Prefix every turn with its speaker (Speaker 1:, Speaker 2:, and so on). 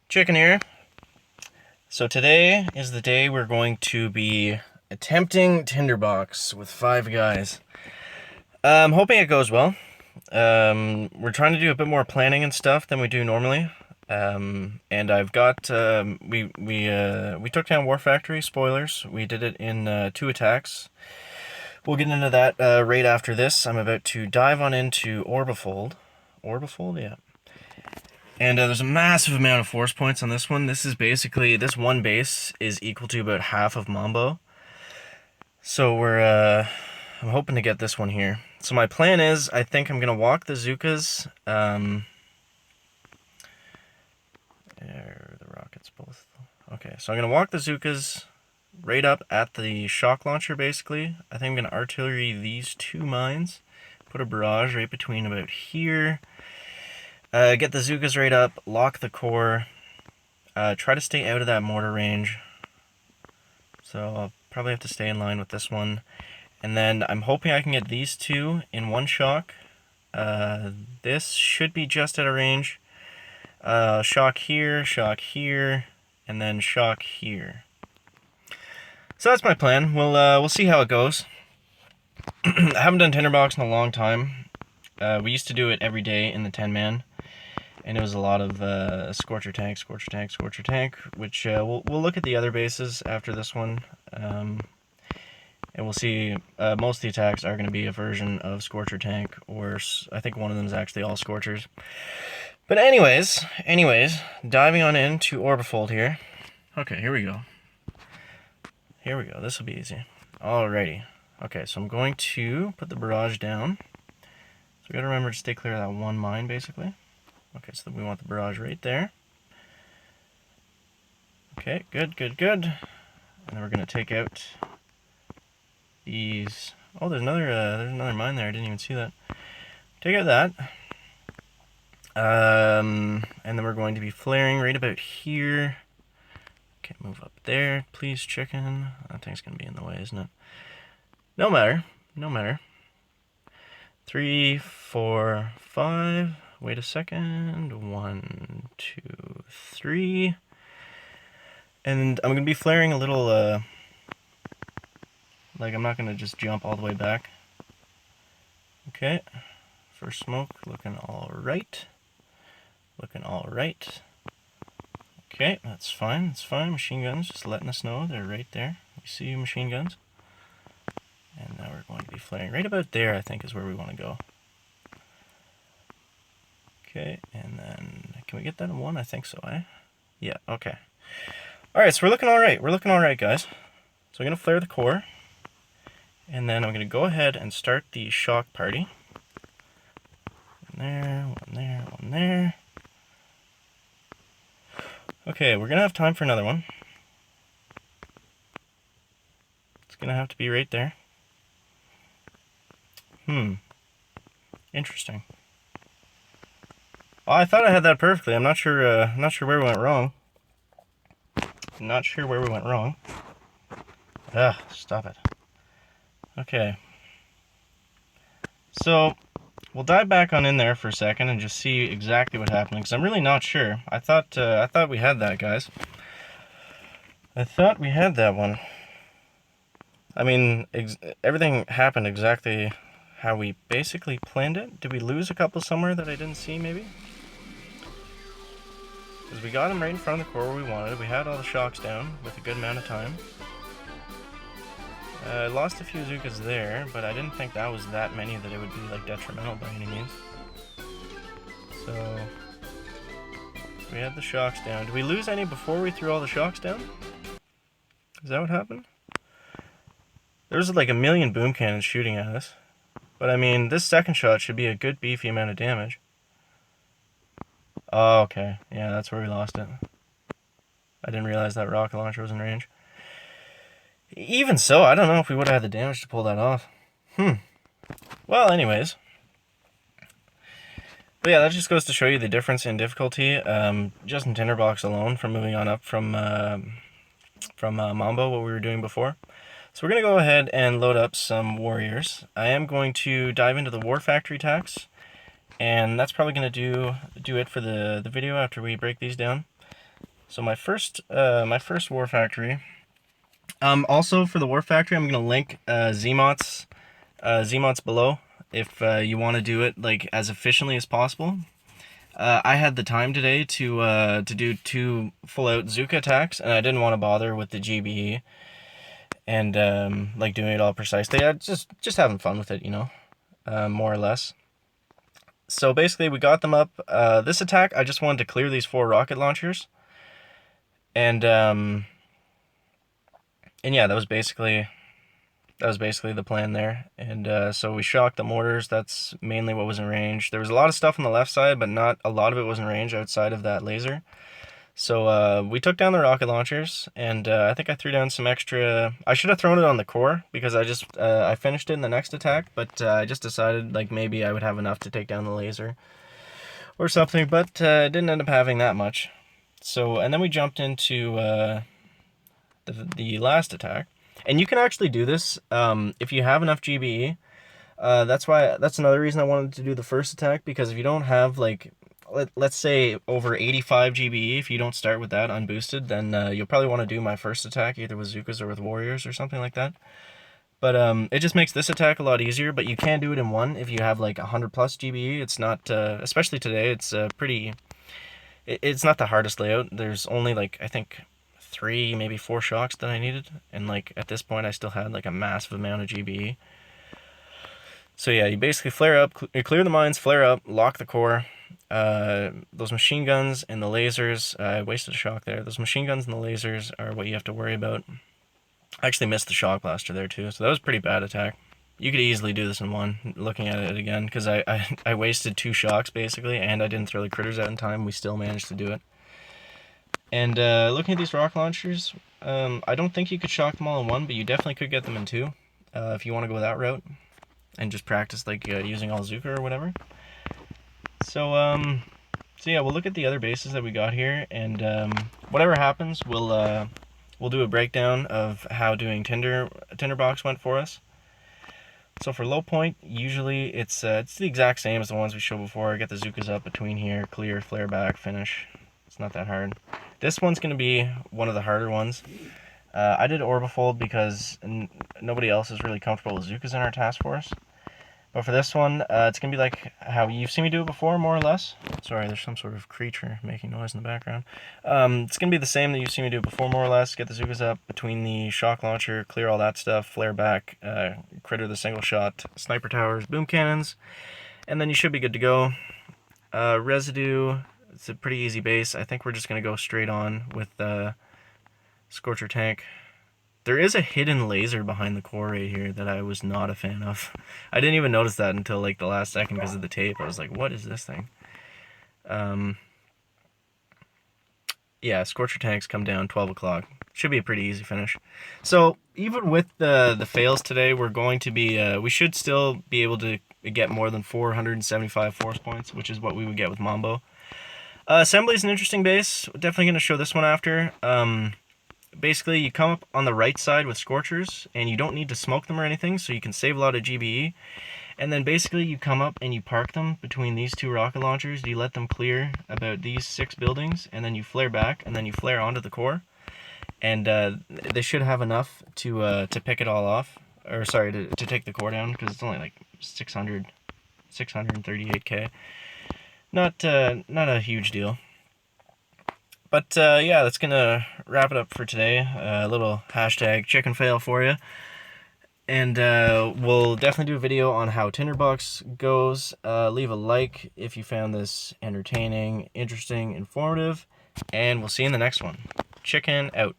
Speaker 1: Chicken here. So today is the day we're going to be attempting Tinderbox with 5 guys. I'm hoping it goes well. We're trying to do a bit more planning and stuff than we do normally. And I've got we took down War Factory. Spoilers. We did it in 2 attacks. We'll get into that right after this. I'm about to dive on into Orbifold. Orbifold, yeah. And there's a massive amount of force points on this one. This is basically, this one base is equal to about half of Mambo. So I'm hoping to get this one here. So my plan is, I think I'm going to walk the Zukas. The rockets both. Okay, so I'm going to walk the Zukas right up at the shock launcher, basically. I think I'm going to artillery these 2 mines. Put a barrage right between about here. Get the Zukas right up, lock the core, try to stay out of that mortar range. So I'll probably have to stay in line with this one. And then I'm hoping I can get these 2 in 1 shock. This should be just out of range. Shock here, and then shock here. So that's my plan. We'll see how it goes. I haven't done Tinderbox in a long time. We used to do it every day in the 10-man. And it was a lot of Scorcher Tank, which we'll look at the other bases after this one. And we'll see, most of the attacks are going to be a version of Scorcher Tank, or I think one of them is actually all Scorchers. But anyways, diving on into Orbifold here. Okay, here we go. This will be easy. Alrighty. Okay, so I'm going to put the barrage down. So we gotta remember to stay clear of that 1 mine, basically. Okay, so we want the barrage right there. Okay, good. And then we're gonna take out these. Oh, there's another mine there. I didn't even see that. Take out that. And then we're going to be flaring right about here. Okay, move up there, please, chicken. That thing's gonna be in the way, isn't it? No matter. 3, 4, 5. Wait a second. 1, 2, 3. And I'm going to be flaring a little, like I'm not going to just jump all the way back. Okay. First smoke, looking all right. Okay, that's fine. Machine guns just letting us know they're right there. We see you, machine guns. And now we're going to be flaring right about there, I think, is where we want to go. Okay, and then, can we get that in 1? I think so, eh? Yeah, okay. Alright, so we're looking alright, guys. So I'm going to flare the core. And then I'm going to go ahead and start the shock party. One there. Okay, we're going to have time for another one. It's going to have to be right there. Interesting. Oh, I thought I had that perfectly. I'm not sure where we went wrong. Stop it. Okay. So, we'll dive back on in there for a second and just see exactly what happened, because I'm really not sure. I thought we had that, guys. I thought we had that one. I mean, everything happened exactly how we basically planned it. Did we lose a couple somewhere that I didn't see, maybe? Because we got him right in front of the core where we wanted. We had all the shocks down with a good amount of time. I lost a few Zukas there, but I didn't think that was that many that it would be like detrimental by any means. So we had the shocks down. Did we lose any before we threw all the shocks down? Is that what happened? There was like a million boom cannons shooting at us. But I mean, this second shot should be a good beefy amount of damage. Oh, okay. Yeah, that's where we lost it. I didn't realize that rocket launcher was in range. Even so, I don't know if we would have had the damage to pull that off. Well, anyways. But yeah, that just goes to show you the difference in difficulty, just in Tinderbox alone, from moving on up from Mambo, what we were doing before. So we're going to go ahead and load up some warriors. I am going to dive into the War Factory tax, And that's probably going to do it for the video after we break these down. So my first War Factory. Also for the War Factory, I'm going to link Zmots below if you want to do it like as efficiently as possible. I had the time today to do 2 full-out Zuka attacks, and I didn't want to bother with the GBE and like doing it all precisely. I just having fun with it, you know, more or less. So basically, we got them up. This attack, I just wanted to clear these 4 rocket launchers, and yeah, that was basically the plan there. And so we shocked the mortars. That's mainly what was in range. There was a lot of stuff on the left side, but not a lot of it was in range outside of that laser. So we took down the rocket launchers, and I think I threw down some extra. I should have thrown it on the core because I finished it in the next attack, but I just decided like maybe I would have enough to take down the laser or something, but didn't end up having that much. So and then we jumped into the last attack, and you can actually do this if you have enough GBE. That's another reason I wanted to do the first attack, because if you don't have like let's say over 85 GBE, if you don't start with that unboosted, then you'll probably want to do my first attack either with Zukas or with Warriors or something like that. But it just makes this attack a lot easier, but you can do it in one if you have like 100 plus GBE. It's not, especially today, it's it's not the hardest layout. There's only like, I think 3, maybe 4 shocks that I needed, and like at this point I still had like a massive amount of GBE. So yeah, you basically flare up, clear the mines, flare up, lock the core. Those machine guns and the lasers, I wasted a shock there. Those machine guns and the lasers are what you have to worry about. I actually missed the shock blaster there too, so that was a pretty bad attack. You could easily do this in one, looking at it again, because I wasted 2 shocks basically, and I didn't throw the critters out in time. We still managed to do it. And looking at these rock launchers, I don't think you could shock them all in one, but you definitely could get them in 2, if you want to go that route and just practice like using all Zuka or whatever. So yeah, we'll look at the other bases that we got here, and whatever happens, we'll do a breakdown of how doing Tinderbox went for us. So for low point, usually it's the exact same as the ones we showed before. Get the Zukas up between here, clear, flare back, finish. It's not that hard. This one's going to be one of the harder ones. I did Orbifold because nobody else is really comfortable with Zukas in our task force. But for this one, it's going to be like how you've seen me do it before, more or less. Sorry, there's some sort of creature making noise in the background. It's going to be the same that you've seen me do it before, more or less. Get the Zukas up between the shock launcher, clear all that stuff, flare back, critter the single shot, sniper towers, boom cannons, and then you should be good to go. Residue, it's a pretty easy base. I think we're just going to go straight on with Scorcher Tank. There is a hidden laser behind the core right here that I was not a fan of. I didn't even notice that until like the last second because of the tape. I was like, what is this thing? Yeah, Scorcher Tanks come down 12 o'clock. Should be a pretty easy finish. So even with the fails today, we're going to be, we should still be able to get more than 475 force points, which is what we would get with Mambo. Assembly is an interesting base. Definitely going to show this one after. Basically, you come up on the right side with Scorchers, and you don't need to smoke them or anything, so you can save a lot of GBE. And then basically you come up and you park them between these 2 rocket launchers. You let them clear about these 6 buildings, and then you flare back, and then you flare onto the core. And they should have enough to pick it all off. Or sorry, to take the core down, because it's only like 638k. Not a huge deal. But yeah, that's gonna wrap it up for today. A little hashtag chicken fail for you. And we'll definitely do a video on how Tinderbox goes. Leave a like if you found this entertaining, interesting, informative, and we'll see you in the next one. Chicken out.